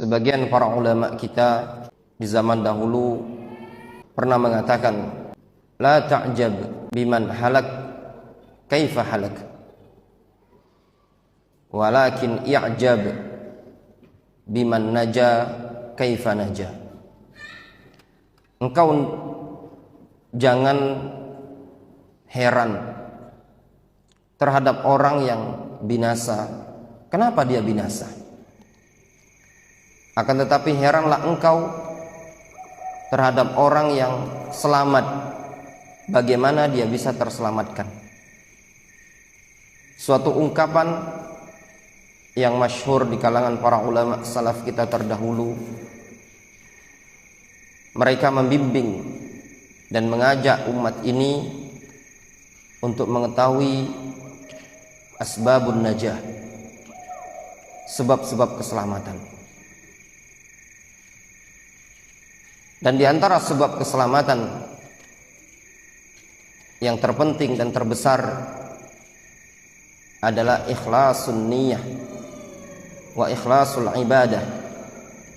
Sebagian para ulama kita di zaman dahulu pernah mengatakan, la ta'jab biman halak kaifa halak, walakin i'jab biman naja kaifa naja. Engkau jangan heran terhadap orang yang binasa, kenapa dia binasa? Akan tetapi heranlah engkau terhadap orang yang selamat, bagaimana dia bisa terselamatkan. Suatu ungkapan yang masyhur di kalangan para ulama salaf kita terdahulu. Mereka membimbing dan mengajak umat ini untuk mengetahui asbabun najah, sebab-sebab keselamatan. Dan di antara sebab keselamatan yang terpenting dan terbesar adalah ikhlasun niyah wa ikhlasul ibadah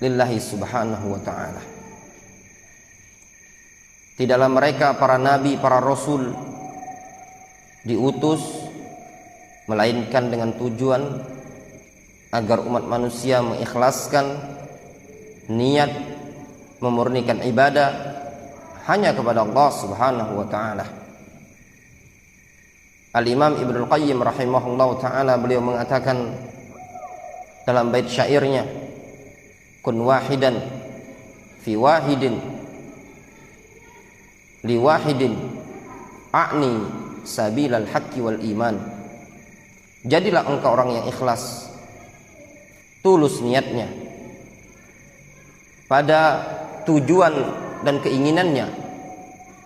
lillahi subhanahu wa ta'ala. Tidaklah mereka para nabi, para rasul diutus melainkan dengan tujuan agar umat manusia mengikhlaskan niat memurnikan ibadah hanya kepada Allah subhanahu wa ta'ala. Al-Imam Ibnul Qayyim rahimahullah ta'ala, beliau mengatakan dalam bait syairnya, kun wahidan fi wahidin li wahidin a'ni sabilal haqqi wal iman. Jadilah engkau orang yang ikhlas, tulus niatnya pada tujuan dan keinginannya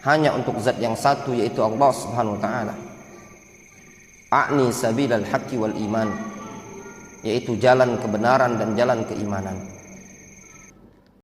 hanya untuk zat yang satu, yaitu Allah subhanahu wa ta'ala. A'ni sabilal haqqi wal iman, yaitu jalan kebenaran dan jalan keimanan.